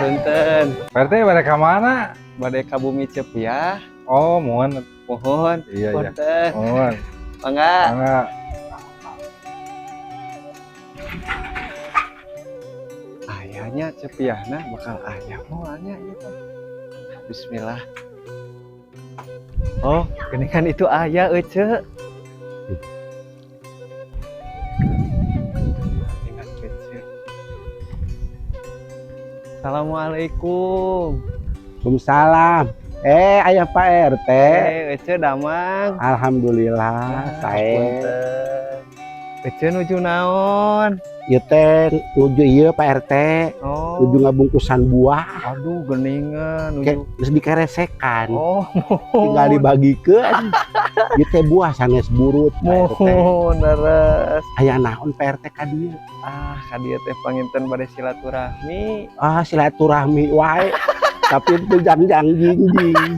Punten. Pak RT balik ke mana? Badai ka Bumi Cepiah. Oh, mohon. Mohon. Iya, iya. Punten. Mohon. Mangga. Mangga. Ayahnya Cepiahna bakal ayah moalnya gitu. Bismillah. Oh, geningan itu ayah Ece. Ingat Ece. Assalamualaikum. Waalaikumsalam. Ayah Pak RT. Ece damang. Alhamdulillah, saya. Punten. Ece nuju naon? Ieu teh nuju ieu Pak RT, Oh. nuju ngabungkusan buah. Aduh, geningan Kayak nuju. geus dikeresekan. Oh, Tinggal dibagikeun. Ieu teh buah sanes burut Pak RT. mohon leres. Aya naon Pak RT ka dieu? Ah, ka dieu teh panginten bade silaturahmi. Silaturahmi wae. Tapi itu jangjang jingjing.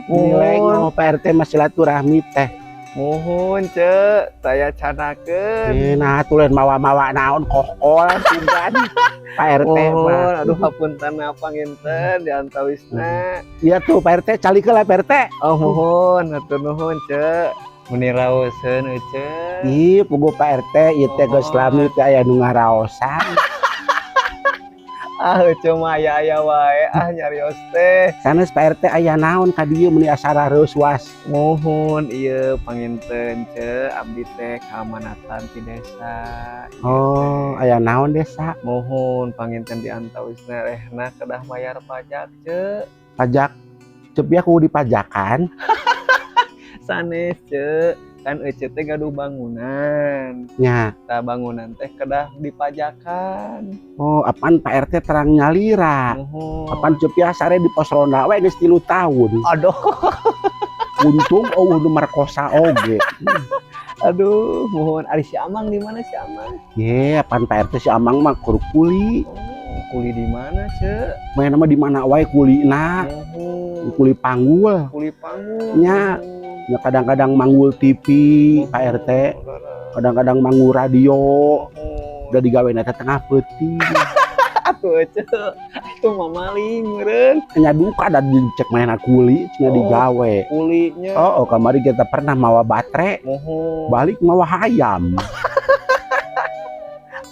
Nilai Mohon, Pak RT mah silaturahmi teh. mohon Cek, saya canakeun. Nah, tulen mawa-mawa naon kohol pinggan. Pak RT mah. Mohon, aduh hapunten panginten diantawisna. Iya tuh Pak RT, calikeun lah Pak RT. Oh, mohon, hatur nuhun Cek. Muni raoseun Cek. Ih, puguh Pak RT, ieu teh geus lami teh aya nu ngaraosan. Ah, cuma aya wae nyarios teh. Sanes Pak RT aya naon ka dieu meuni asara reus was. Mohon ieu panginten Cek, abdi teh keamanatan ti desa. Ieu Oh, teh. aya naon desa? Mohon panginten diantawisna rehna kedah bayar pajak Cek. Pajak cepiah kudu dipajakan. Sanes Cek, kan Ece teh gaduh bangunan. Nya. Tah bangunan teh kedah dipajakan. Oh, apaan Pak RT terang nyalira. Mohon. Apaan cepiah sare di pos ronda we geus 3 tahun. Aduh, Untung eueuh nu merkosa oge. aduh, mohon ari si Amang di mana si Amang? Ye, apaan Pak RT si Amang mah kur kuli. Oh, kuli di mana, Cek? Main mah di mana wae kulina. Mohon. Kuli panggul. Kuli panggul. Nya. Ya kadang-kadang manggul TV Pak RT, kadang-kadang manggul radio. Udah digawein teh tengah peuting. Atuh Cek, itu mah maling meureun. Nya duka dan dicek mainan kuli cenah digawe. Kulinya. Oh, kamari kita pernah mawa baterai, Mohon. balik mawa hayam.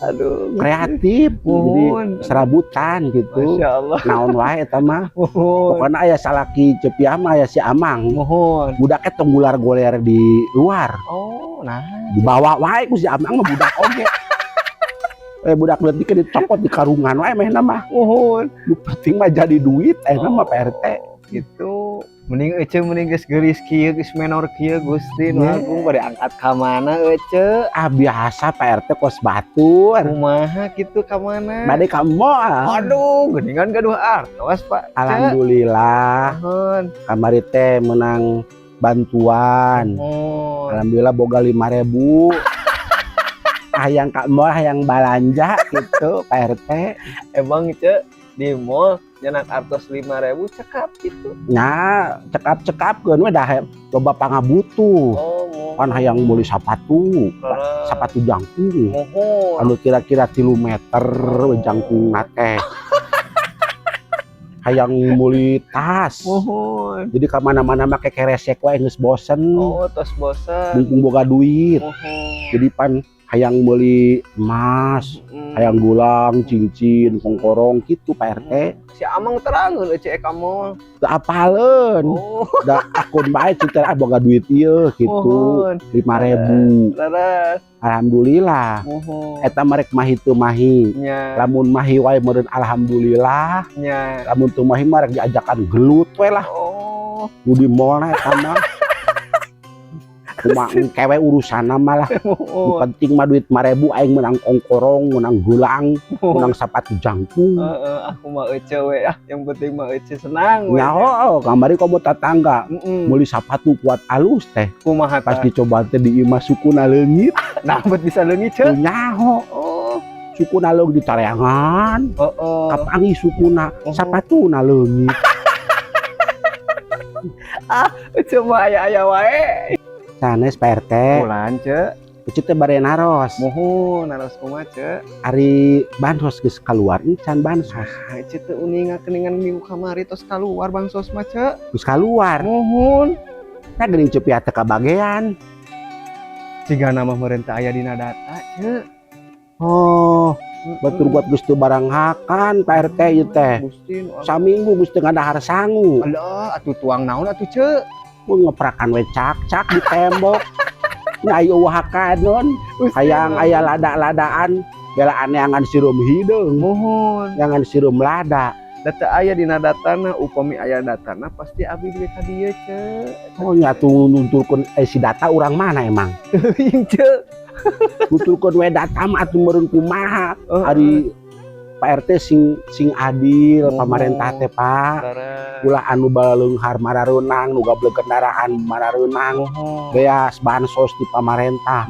Aduh, Kreatif, jadi Mohon. serabutan gitu. Masya Allah. Naon wae eta mah. Mohon. Pokoknya aya salaki cepiah mah aya si Amang. Mohon. Budaknya tenggular goler di luar. Oh, nah. Dibawa wae ku si Amang mah budak oge. Budak leutik dicopot di karungan wae meh mah. Mohon. Nu penting mah jadi duit eta mah Pak RT. Gitu. Mending Ece mending geus geulis kieu geus menor kieu Gusti nu Yeah. agung bade angkat ka mana Ece? Biasa Pak RT kos batur. Kumaha kitu ka mana? Bade ka moal. Aduh, geuningan gaduh artos Pak. Alhamdulillah Mohon. kamari teh menang bantuan. Mohon. Alhamdulillah boga 5.000. Hayang ka moal hayang balanja gitu Pak RT. Emang Cek di mall nyenak artos 5.000 cekap gitu. Nya cekap-cekapkeun we dah loba pangabutuh. Oh, Kan hayang meuli sapatu. Leres. Sapatu jangkung. Mohon. Anu kira-kira 3 meter jangkung teh. Hayang meuli tas. Mohon. Jadi ka mana-mana make keresek wae geus bosen. Oh, tos bosan. Mumpung boga duit. Mohon. Jadi pan hayang meuli emas, hayang gulang, cincin, kongkorong gitu Pak RT. Si Amang terangeun Ece ka mall. Teu apaleun. Oh, Da akun bae citra boga duit ieu gitu. mohon. 5.000. Leres. Alhamdulillah. Mohon. Eta marek mahi teu mahi. Nya, Lamun mahi wae meureun alhamdulillah. nya. Lamun teu mahi mah rek diajakan gelut we lah. Oh, Nu di mall na eta mah. Kumaha kewe urusanna mah lah. Nu mohon. penting mah duit 5.000 aing menang kongkorong, menang gulang, menang sapatu jangkung. Aku mah Ece we yang penting mah Ece senang we. Nyaho, kamari komo tatangga meuli sapatu kuat alus teh. Kumaha Pas tah? dicoba teh di imah sukuna leungit. Nah, bet bisa leungit Teu Cek. nyaho. Oh, Sukuna leung di tareangan. Kapangi sukuna sapatuna leungit. Ece mah aya-aya wae. Sanes Pak RT. Ulan Cek. Itu teh bare naros. Mohon naros kumaha ce. Ari bansos geus kaluar can bansos. Ah ce teu uninga keningan minggu kamari tos kaluar bansos mah ce. Geus kaluar. Mohon. Tah geuning cepiat teh kabagean. Ciga nama meureun teh aya dina data ce. Oh, batur buat geus teu barang hakan Pak RT ieu teh. Gusti nu Saminggu geus teu ngadahar sangu. alah atuh tuang naon atuh ce. Mun ngeprakan we cak-cak di tembok. Nya aya wahakanon. Hayang aya lada-ladaan. Bela aneangan sirum hideung. Mohon. Jangan sirum lada. Data aya dina datana upami aya datana pasti abdi duwe ka dieu ce. Oh nyatu nuntulkeun si data urang mana emang? Teuing ce. Nuntulkeun we data mah atuh meureun kumaha? Ari Pak RT sing adil pamarentah teh Pak. Ulah anu baleunghar marareunang nu gablek kendaraan marareunang beas bansos di pamarentah.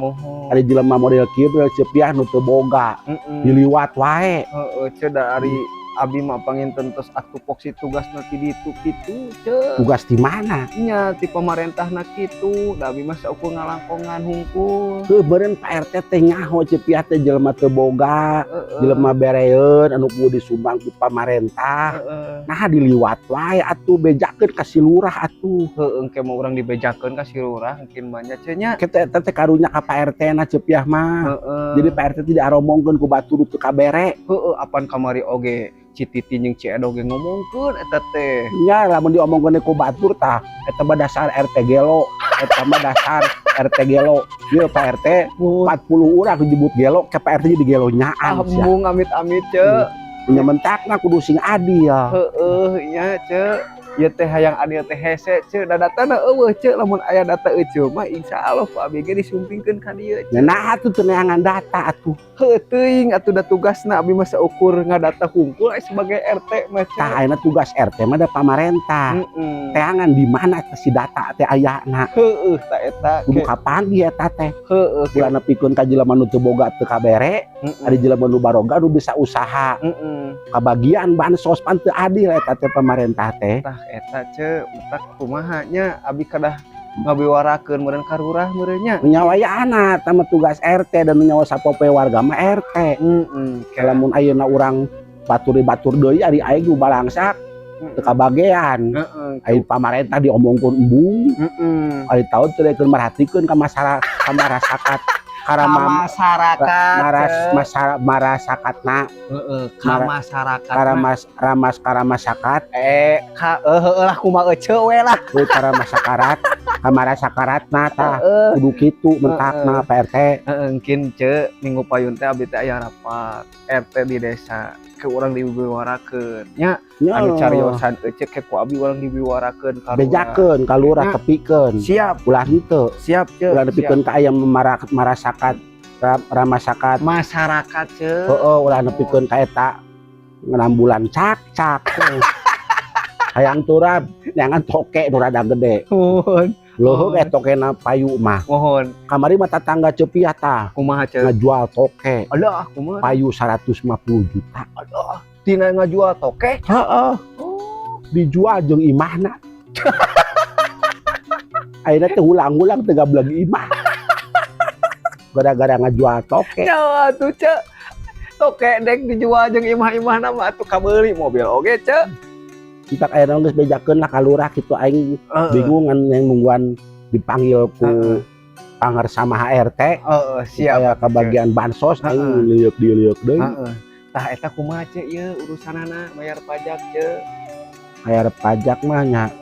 Ari jelema model kieu model cepiah nu teu boga diliwat wae. Heeh ce da ari abi mah panginten tos atuh poksi tugasna ti ditu kitu ce. Tugas di mana? Nya ti pamarentahna kitu da abi mah saukur ngalangkongan hungkul. Heuh beureun Pak RT teh nyaho cepiah teh jelema teu boga, jelema bereun anu kudu disumbang ku pamarentah. Nah diliwat wae atuh bejakeun ka si lurah atuh. Heuh engke mah urang dibejakeun ka si lurah engkin mah nya ce nya. Kita teh karunya ka Pak RT na cepiah mah. Jadi Pak RT tidak aromongkeun ku batur teu kabere. Heuh apan kamari oge Cititi jeung Ciedo ge ngomongkeun eta teh. Nya lamun diomongkeun ku batur tah eta mah dasar RT gelo, eta mah dasar RT gelo. Ieu Pak RT 40 urang disebut gelo ke Pak RT jadi gelo nyaan. Ambung amit-amit ce. Nya mentakna kudu sing adil. Heeh nya ce. Ieu teh hayang adil teh hese ce. Da datana eueuh ce lamun aya data euceu mah insyaallah ku abi ge disumpingkeun ka dieu. Nya nah atuh teu neangan data atuh. Heuh teuing atuh da tugasna abi mah saukur ngadata hungkul sebagai RT mah ce. Tah ayeuna tugas RT mah da pamarentah. Teangan di mana teh si data teh ayana. Heueuh ta eta Kudu kapanggih eta teh. heueuh Ulah nepikeun ka jelema nu teu boga teu kabere, ari jelema nu baroga nu bisa usaha. Kabagian bansos pan teu adil eta teh pamarentah teh. tah eta ce utak kumaha nya abi kadah ngabiwarakeun meureun ka lurah meureun nya. Nyawa ya anak sama tugas RT dan nyawa sapope warga mah RT. Lamun ayeuna urang batur deui ari aing nu balangsak teu kabagean. Ai pamarentah diomongkeun embung. Ari tahu teu deui merhatikeun ka masyarakat karama masyarakat marasakatna. Ka masyarakat Karamasyarakat lah kumaha eceu we lah. karama sakarat kamara sakaratna tah kudu kitu mentakna Pak RT. Engkin ce minggu payun teh abi teh aya rapat RT di desa ke urang dibiwarakeun nya anu cariosan ecek ke ku abi urang dibiwarakeun ka bejakeun ka lurah tepikeun. Siap Ulah henteu siap ce ulah nepikeun ka aya marasakat ramasakat masyarakat ce. heeh ulah nepikeun ka eta ngerambulan cak-cak. Hayang turab neangan toke nu rada gede. Mohon Leuheung tokena payu mah. mohon Kamari mah tetangga cepiah tah kumaha ce. ngajual toke Alah kumaha payu 150 juta. aduh tina ngajual toke. Heeh. Dijual jeung imahna. Ayeuna teh ulang-ulang teu gableg imah. Gara-gara ngajual toke. Ya atuh ce toke dek dijual jeung imah-imahna mah atuh kabeuli mobil oge ce. Kita ayeuna geus bejakeun lah ka lurah kitu aing bingung ngan yang nungguan dipanggil ku pangarsama HRT. Siap Aya kabagian bansos aing liuk deui. Tah eta kumaha ce ieu urusanana bayar pajak ce. Bayar pajak mah nya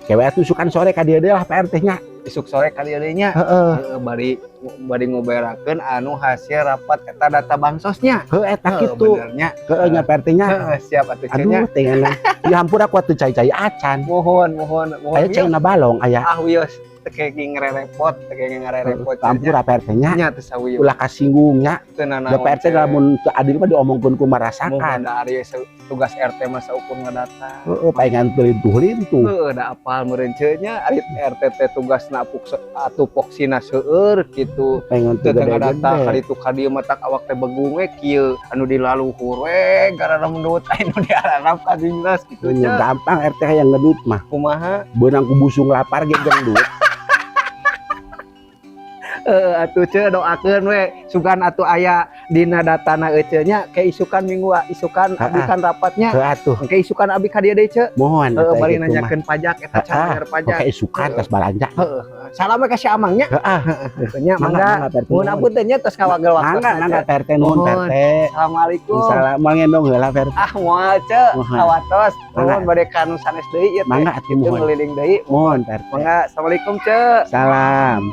cewek atuh sukan sore ka dieu deui lah Pak RT nya. Isuk sore kali deui nya. Heeh. Bari ngoberakeun anu hasil rapat eta data bansosnya. Heuh eta kitu. Benernya. Heeh nya Pak RT nya. Siap atuh ce nya. Aduh teh enak. Ya hampur aku atuh cai-cai acan. Mohon Aya caina balong aya. ah wios teu kenging ngarerepot teu kenging ngarerepot Hampur Pak RT nya. nya teu sawieu Ulah kasinggung nya. teu Da nanaon Pak RT lamun teu adil mah diomongkeun ku mohon marasakan. da ari tugas RT mah saukur ngadata. Heeh paengan lintuh-lintuh. Heuh da apal meureun ce nya ari RT teh tugasna atuh poksina seueur kitu. Pengen teu Teu ngadata gede-gede. kaditu kadieu mah tak awak teh begung we kieu anu dilaluhur we gara menurut anu diararap ka dinas kitu Nya nya. gampang RT yang ngedut mah. Kumaha? Beunang ku busung lapar ge jeung duit. Atuh ce doakeun we sugan atuh aya dina datana ece nya keisukan minggu isukan abi kan rapatnya atuh keisukan abi ka dieu deui ce mohon bari nanyakeun pajak eta cara bayar pajak oke sukan tas balanja salam we ka si amangnya nya mangga mun apunten nya tos kawagel waktu mangga PRT nuhun PRT assalamualaikum salam moal ngendong heula PRT moal ce awatos nuhun bade kanu sanes deui ieu teh mangga atuh ngeliling deui mohon PRT mangga assalamualaikum ce salam